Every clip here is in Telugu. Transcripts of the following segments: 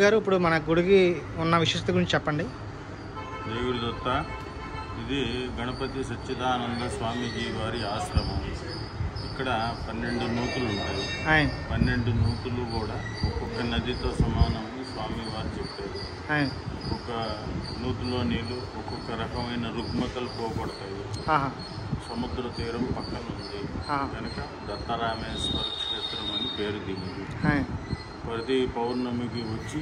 గారు ఇప్పుడు మన గుడికి ఉన్న విశిష్టత గురించి చెప్పండి. జయగురు దత్త. ఇది గణపతి సచ్చిదానంద స్వామీజీ వారి ఆశ్రమం. ఇక్కడ 12 నూతులు ఉంటాయి. 12 నూతులు కూడా ఒక్కొక్క నదితో సమానమని స్వామివారు చెప్పారు. ఒక్కొక్క నూతులో నీళ్ళు ఒక్కొక్క రకమైన రుగ్మతలు పోగొడతాయి. సముద్ర తీరం పక్కన ఉంది కనుక దత్తరామేశ్వర క్షేత్రం అని పేరు దీనికి. ప్రతి పౌర్ణమికి వచ్చి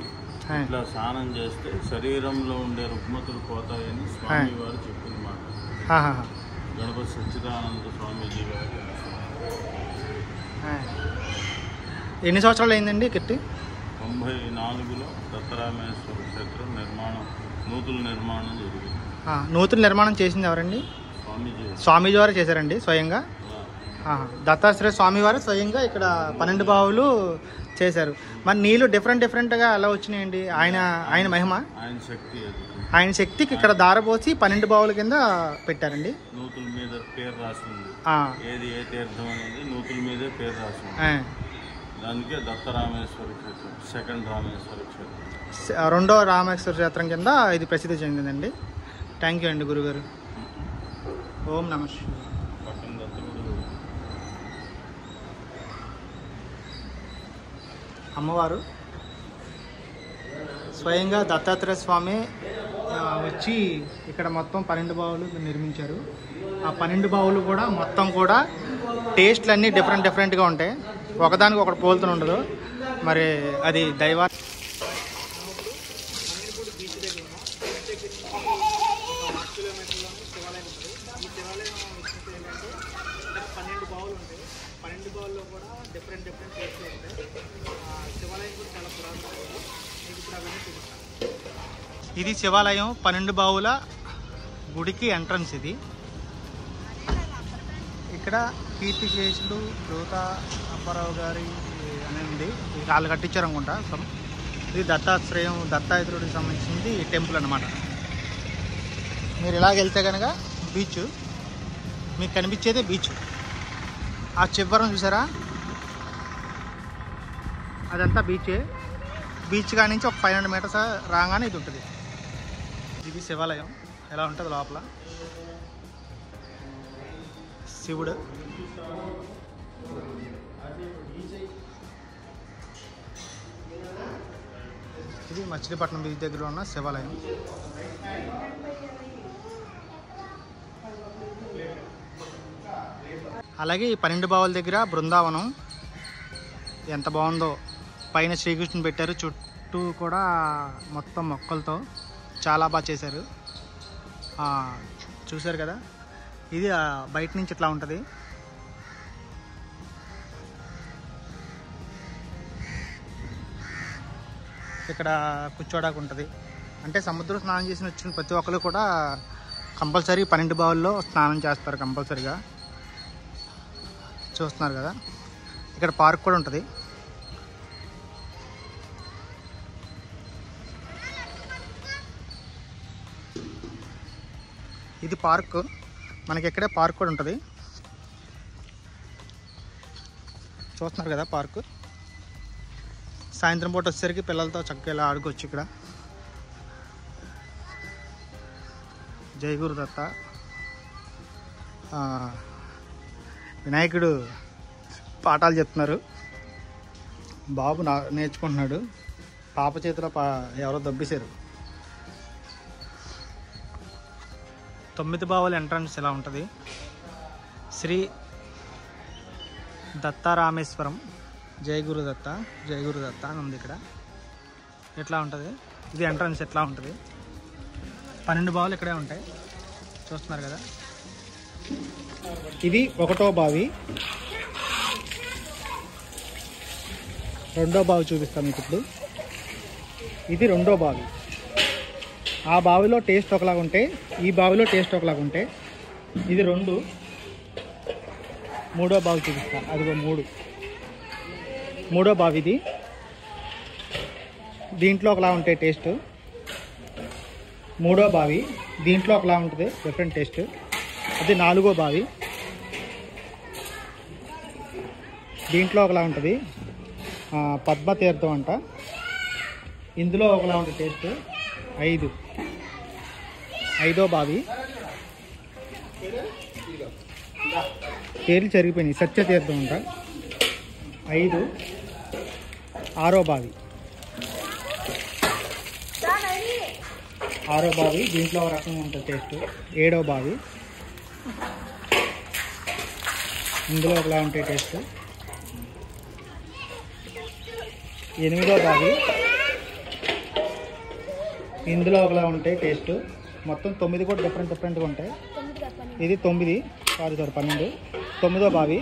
ఇట్లా స్నానం చేస్తే శరీరంలో ఉండే రుగ్మతలు పోతాయని స్వామివారు చెప్పిన మాట. గణపతి సచ్చిదానంద స్వామీజీ గారి. ఎన్ని సంవత్సరాలు అయిందండి కట్టి? 94లో దత్తరామేశ్వర క్షేత్రం నూతుల నిర్మాణం జరిగింది. నూతుల నిర్మాణం చేసింది ఎవరండి? స్వామీజీ వారు చేశారండి స్వయంగా. దత్తాత్రేయ స్వామివారు స్వయంగా ఇక్కడ 12 బావులు చేశారు. మరి నీళ్ళు డిఫరెంట్గా ఎలా వచ్చినాయండి? ఆయన మహిమ, ఆయన శక్తికి ఇక్కడ దారపోసి 12 బావుల కింద పెట్టారండి. నూతుల మీద పేరు రాసింది. ఏది ఏ తీర్థం అనేది నూతుల మీదే పేరు రాసింది. దానికే దత్తరామేశ్వర క్షేత్రం, సెకండ్ రామేశ్వర క్షేత్రం, రెండో రామేశ్వర క్షేత్రం కింద ఇది ప్రసిద్ధి చెందిందండి. థ్యాంక్ యూ అండి గురుగారు. ఓం నమః శివాయ. అమ్మవారు స్వయంగా దత్తాత్రేయ స్వామి వచ్చి ఇక్కడ మొత్తం 12 బావులు నిర్మించారు. ఆ 12 బావులు కూడా మొత్తం కూడా టేస్ట్లు అన్నీ డిఫరెంట్గా ఉంటాయి. ఒకదానికి ఒకటి పోలుతూ ఉండదు. మరి అది దైవా ఇది శివాలయం 12 బావుల గుడికి ఎంట్రన్స్. ఇది ఇక్కడ కీర్తిశేషులు దూత అప్పారావు గారి అనేది వాళ్ళు కట్టించారు అనుకుంటా. ఇది దత్తాత్రేయుడికి సంబంధించింది టెంపుల్ అన్నమాట. మీరు ఇలాగ వెళ్తే కనుక బీచ్ మీకు కనిపించేదే బీచ్. ఆ చివరం చూసారా, అదంతా బీచే. బీచ్ కాడి నుంచి ఒక 500 మీటర్స్ రాగానే ఇది ఉంటుంది. ఇది శివాలయం. ఎలా ఉంటుంది లోపల శివుడు. ఇది మచిలీపట్నం బీచ్ దగ్గర ఉన్న శివాలయం. అలాగే ఈ 12 బావుల దగ్గర బృందావనం ఎంత బాగుందో. పైన శ్రీకృష్ణుని పెట్టారు, చుట్టూ కూడా మొత్తం మొక్కలతో చాలా బాగా చేశారు. చూశారు కదా, ఇది బయట నుంచి ఇట్లా ఉంటుంది. ఇక్కడ కూర్చోడానికి ఉంటుంది. అంటే సముద్రం స్నానం చేసి వచ్చిన ప్రతి ఒక్కరు కూడా కంపల్సరీ 12 బావుల్లో స్నానం చేస్తారు కంపల్సరీగా. చూస్తున్నారు కదా, ఇక్కడ పార్క్ కూడా ఉంటుంది. ఇది పార్క్. మనకి ఇక్కడే పార్క్ కూడా ఉంటుంది. చూస్తున్నారు కదా పార్క్. సాయంత్రం పూట వచ్చేసరికి పిల్లలతో చక్కగా ఇలా ఆడుకోవచ్చు ఇక్కడ. జై గురు దత్త. వినాయకుడు పాఠాలు చెప్తున్నారు. బాబు నేర్చుకుంటున్నాడు. పాప చేతిలో ఎవరో దబ్బేశారు. 9 బావుల ఎంట్రన్స్ ఇలా ఉంటుంది. శ్రీ దత్తారామేశ్వరం జై గురు దత్త అని ఉంది ఇక్కడ. ఎట్లా ఉంటుంది ఇది ఎంట్రన్స్, ఎట్లా ఉంటుంది. 12 బావులు ఇక్కడే ఉంటాయి. చూస్తున్నారు కదా. ఇది 1వ బావి. 2వ బావి చూపిస్తాను మీకు ఇప్పుడు. ఇది 2వ బావి. ఆ బావిలో టేస్ట్ ఒకలాగా ఉంటే, ఈ బావిలో టేస్ట్ ఒకలాగా ఉంటే. ఇది 2. 3వ బావి చూపిస్తాను. అదిగో 3వ బావి. ఇది దీంట్లో ఒకలా ఉంటాయి టేస్ట్. 3వ బావి దీంట్లో ఒకలా ఉంటుంది, డిఫరెంట్ టేస్ట్. అది 4వ బావి. దీంట్లో ఒకలా ఉంటుంది. పద్మ తీర్థం అంట. ఇందులో ఒకలా ఉంటుంది టేస్ట్. 5 ఐదో బావి పేర్లు జరిగిపోయినాయి. సత్యతీర్థం అంట. 5 ఆరో బావి. ఆరో బావి దీంట్లో ఒక రకంగా ఉంటుంది టేస్ట్. 7వ బావి ఇందులో ఒకలా ఉంటాయి టేస్ట్. 8వ బావి ఇందులో ఒకలా ఉంటాయి టేస్ట్. మొత్తం 9 కూడా డిఫరెంట్గా ఉంటాయి. ఇది 9 సారీ 12. 9వ బావి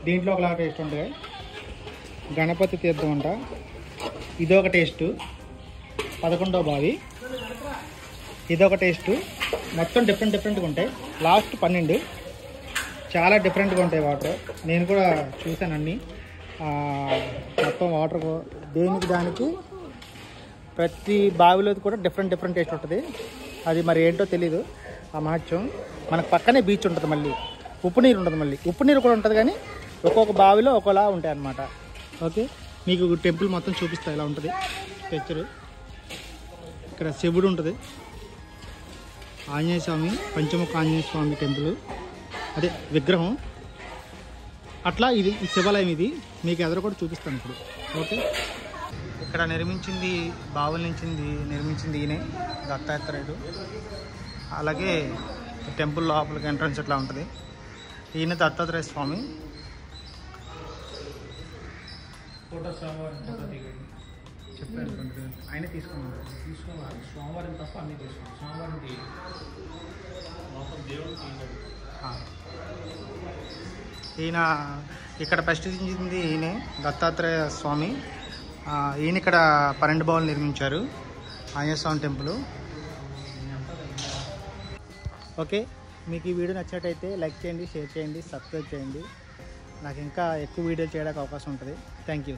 దీంట్లో ఒకలా టేస్ట్ ఉంటాయి. గణపతి తీర్థం అంట. ఇదొక టేస్ట్. 11వ బావి ఇదొక టేస్ట్. మొత్తం డిఫరెంట్గా ఉంటాయి. లాస్ట్ 12 చాలా డిఫరెంట్గా ఉంటాయి వాటర్. నేను కూడా చూశాను అన్నీ. మొత్తం వాటర్ దేనికి దానికి ప్రతి బావిలో కూడా డిఫరెంట్ టేస్ట్ ఉంటుంది. అది మరి ఏంటో తెలీదు ఆ మహత్యం. మనకు పక్కనే బీచ్ ఉంటుంది, మళ్ళీ ఉప్పు నీరు ఉంటుంది, మళ్ళీ ఉప్పు నీరు కూడా ఉంటుంది. కానీ ఒక్కొక్క బావిలో ఒకలా ఉంటాయి అన్నమాట. ఓకే, మీకు టెంపుల్ మొత్తం చూపిస్తా. ఇలా ఉంటుంది పిక్చరు. ఇక్కడ శివుడు ఉంటుంది, ఆంజనేయ స్వామి, పంచముఖ ఆంజనేయ స్వామి టెంపుల్, అదే విగ్రహం. అట్లా ఇది శివాలయం. ఇది మీకు ఎదురు కూడా చూపిస్తాను ఇప్పుడు. ఓకే, ఇక్కడ బావుల నుంచి నిర్మించింది ఈయనే, దత్తాత్రేయుడు. అలాగే టెంపుల్ లోపలికి ఎంట్రన్స్ ఇట్లా ఉంటుంది. ఈయన దత్తాత్రేయ స్వామి. ఫోటో చెప్పారు ఆయన తీసుకోవాలి. సోమవారం తప్ప అన్నీ తీసుకోవాలి. సోమవారం ఈయన ఇక్కడ ప్రతిష్ఠించింది ఈయనే, దత్తాత్రేయ స్వామి. ఈయన ఇక్కడ 12 బావులు నిర్మించారు, ఆంజనేయ స్వామి టెంపుల్. ఓకే, మీకు ఈ వీడియో నచ్చినట్టయితే లైక్ చేయండి, షేర్ చేయండి, సబ్స్క్రైబ్ చేయండి. నాకు ఇంకా ఎక్కువ వీడియోలు చేయడానికి అవకాశం ఉంటుంది. Thank you.